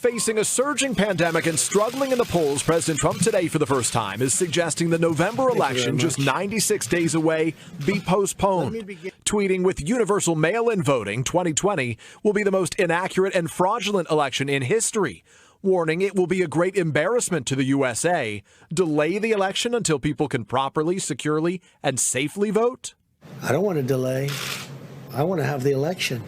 Facing a surging pandemic and struggling in the polls, President Trump today for the first time is suggesting the November election, just 96 days away, be postponed. Tweeting, with universal mail-in voting, 2020 will be the most inaccurate and fraudulent election in history. Warning it will be a great embarrassment to the USA. Delay the election until people can properly, securely, and safely vote? I don't want to delay. I want to have the election.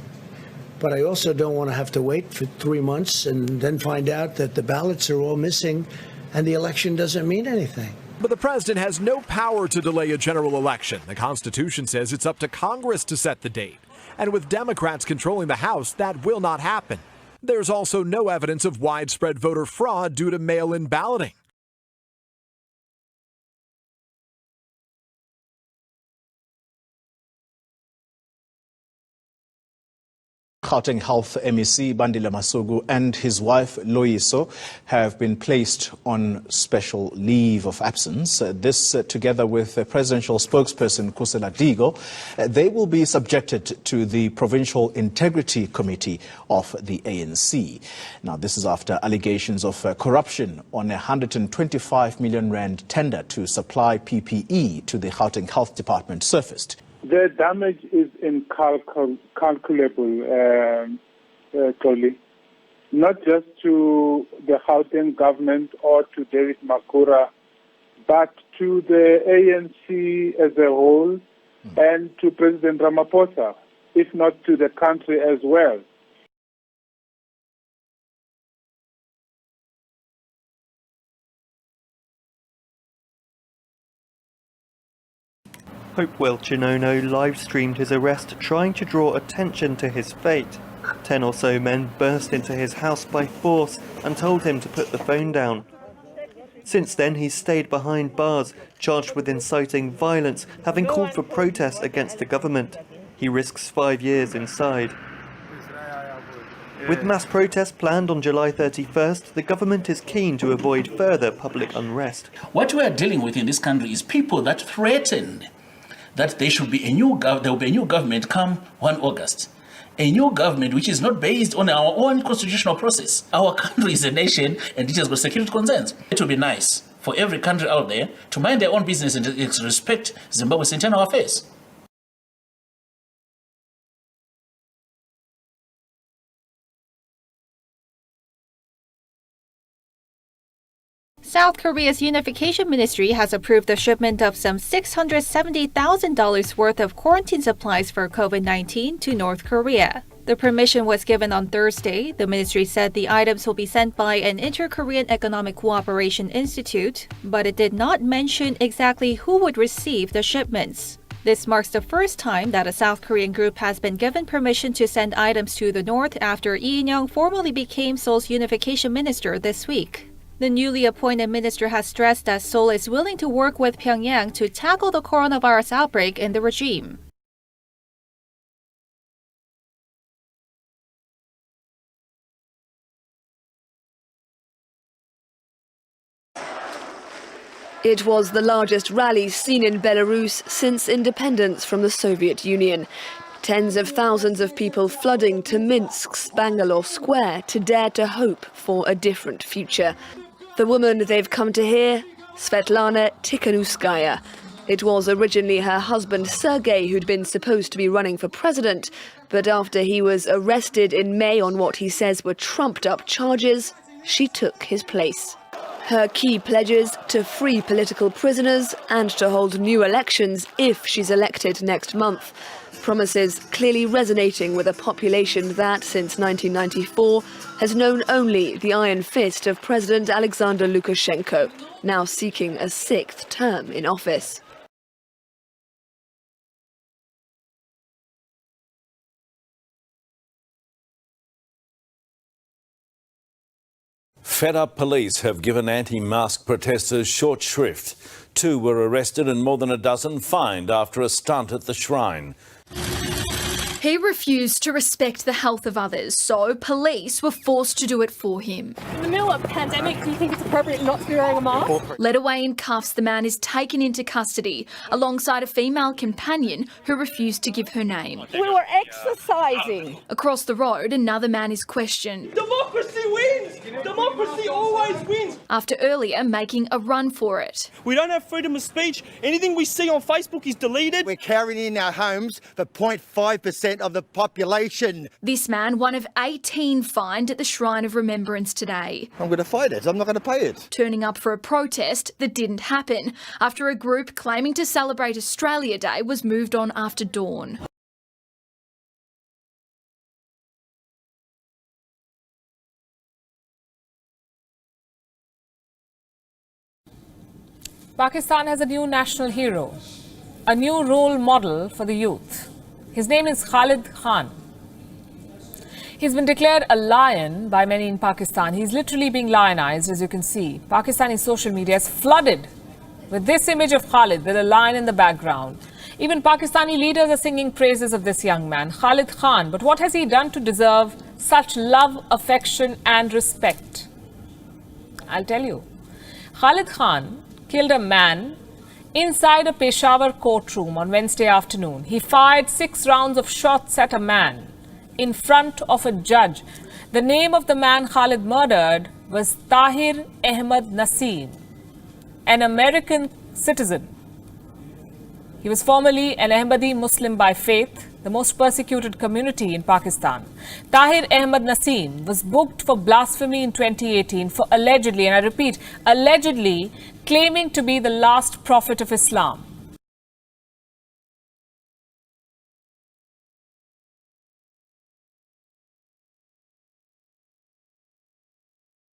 But I also don't want to have to wait for 3 months and then find out that the ballots are all missing and the election doesn't mean anything. But the president has no power to delay a general election. The Constitution says it's up to Congress to set the date. And with Democrats controlling the House, that will not happen. There's also no evidence of widespread voter fraud due to mail-in balloting. Gauteng Health MEC Bandile Masuku and his wife Loyiso have been placed on special leave of absence. This together with the presidential spokesperson Kusela Digo, they will be subjected to the Provincial Integrity Committee of the ANC. Now this is after allegations of corruption on a 125 million rand tender to supply PPE to the Gauteng Health Department surfaced. The damage is incalculable, Toli. Not just to the Gauteng government or to David Makura, but to the ANC as a whole and to President Ramaphosa, if not to the country as well. Hopewell Chinono live-streamed his arrest, trying to draw attention to his fate. 10 or so men burst into his house by force and told him to put the phone down. Since then, he's stayed behind bars, charged with inciting violence, having called for protests against the government. He risks 5 years inside. With mass protests planned on July 31st, the government is keen to avoid further public unrest. What we are dealing with in this country is people that threaten that there will be a new government come 1 August. A new government which is not based on our own constitutional process. Our country is a nation and it has got security concerns. It would be nice for every country out there to mind their own business and respect Zimbabwe's internal affairs. South Korea's Unification Ministry has approved the shipment of some $670,000 worth of quarantine supplies for COVID-19 to North Korea. The permission was given on Thursday. The ministry said the items will be sent by an Inter-Korean Economic Cooperation Institute, but it did not mention exactly who would receive the shipments. This marks the first time that a South Korean group has been given permission to send items to the North after Lee In-young formally became Seoul's unification minister this week. The newly appointed minister has stressed that Seoul is willing to work with Pyongyang to tackle the coronavirus outbreak in the regime. It was the largest rally seen in Belarus since independence from the Soviet Union. Tens of thousands of people flooding to Minsk's Bangalore Square to dare to hope for a different future. The woman they've come to hear, Svetlana Tikhanovskaya. It was originally her husband Sergei who'd been supposed to be running for president, but after he was arrested in May on what he says were trumped-up charges, she took his place. Her key pledges to free political prisoners and to hold new elections if she's elected next month. Promises clearly resonating with a population that, since 1994, has known only the iron fist of President Alexander Lukashenko, now seeking a 6th term in office. Fed-up police have given anti-mask protesters short shrift. 2 were arrested and more than a dozen fined after a stunt at the shrine. He refused to respect the health of others, so police were forced to do it for him. In the middle of a pandemic, do you think it's appropriate not to be wearing a mask? Led away in cuffs, the man is taken into custody alongside a female companion who refused to give her name. We were exercising. Across the road, another man is questioned. Democracy wins! Democracy always wins. After earlier making a run for it. We don't have freedom of speech. Anything we see on Facebook is deleted. We're carrying in our homes for 0.5% of the population. This man, one of 18 fined at the Shrine of Remembrance today. I'm going to fight it. I'm not going to pay it. Turning up for a protest that didn't happen after a group claiming to celebrate Australia Day was moved on after dawn. Pakistan has a new national hero, a new role model for the youth. His name is Khalid Khan. He's been declared a lion by many in Pakistan. He's literally being lionized, as you can see. Pakistani social media is flooded with this image of Khalid with a lion in the background. Even Pakistani leaders are singing praises of this young man, Khalid Khan. But what has he done to deserve such love, affection and respect? I'll tell you. Khalid Khan killed a man inside a Peshawar courtroom on Wednesday afternoon. He fired 6 rounds of shots at a man in front of a judge. The name of the man Khalid murdered was Tahir Ahmed Naseem, an American citizen. He was formerly an Ahmadi Muslim by faith, the most persecuted community in Pakistan. Tahir Ahmed Naseem was booked for blasphemy in 2018 for allegedly, and I repeat, allegedly claiming to be the last prophet of Islam.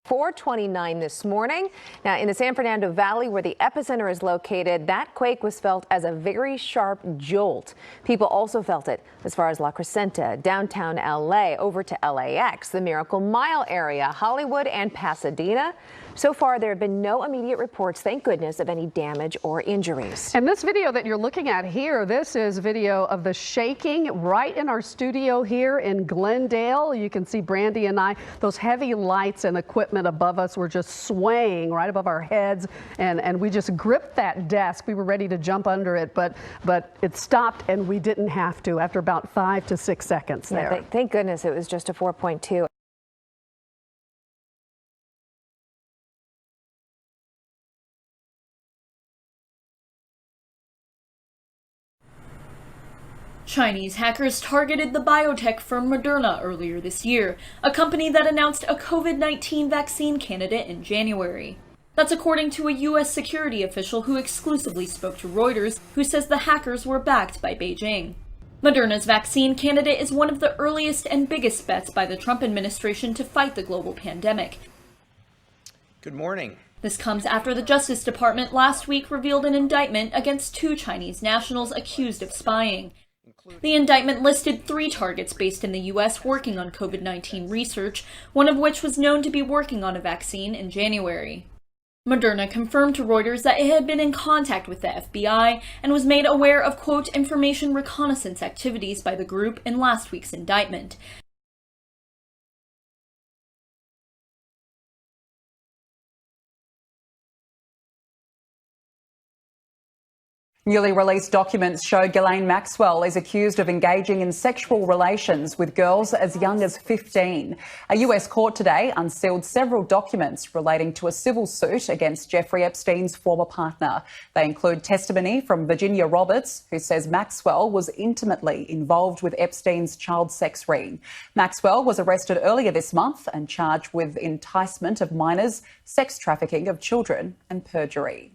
4:29 this morning. Now, in the San Fernando Valley, where the epicenter is located, that quake was felt as a very sharp jolt. People also felt it as far as La Crescenta, downtown LA, over to LAX, the Miracle Mile area, Hollywood, and Pasadena. So far, there have been no immediate reports, thank goodness, of any damage or injuries. And this video that you're looking at here, this is video of the shaking right in our studio here in Glendale. You can see Brandy and I, those heavy lights and equipment above us were just swaying right above our heads, and we just gripped that desk. We were ready to jump under it, but it stopped, and we didn't have to after about 5 to 6 seconds there. Yeah, thank goodness it was just a 4.2. Chinese hackers targeted the biotech firm Moderna earlier this year, a company that announced a COVID-19 vaccine candidate in January. That's according to a U.S. security official who exclusively spoke to Reuters, who says the hackers were backed by Beijing. Moderna's vaccine candidate is one of the earliest and biggest bets by the Trump administration to fight the global pandemic. Good morning. This comes after the Justice Department last week revealed an indictment against 2 Chinese nationals accused of spying. The indictment listed 3 targets based in the U.S. working on COVID-19 research, one of which was known to be working on a vaccine in January. Moderna confirmed to Reuters that it had been in contact with the FBI and was made aware of, quote, information reconnaissance activities by the group in last week's indictment. Newly released documents show Ghislaine Maxwell is accused of engaging in sexual relations with girls as young as 15. A US court today unsealed several documents relating to a civil suit against Jeffrey Epstein's former partner. They include testimony from Virginia Roberts, who says Maxwell was intimately involved with Epstein's child sex ring. Maxwell was arrested earlier this month and charged with enticement of minors, sex trafficking of children and perjury.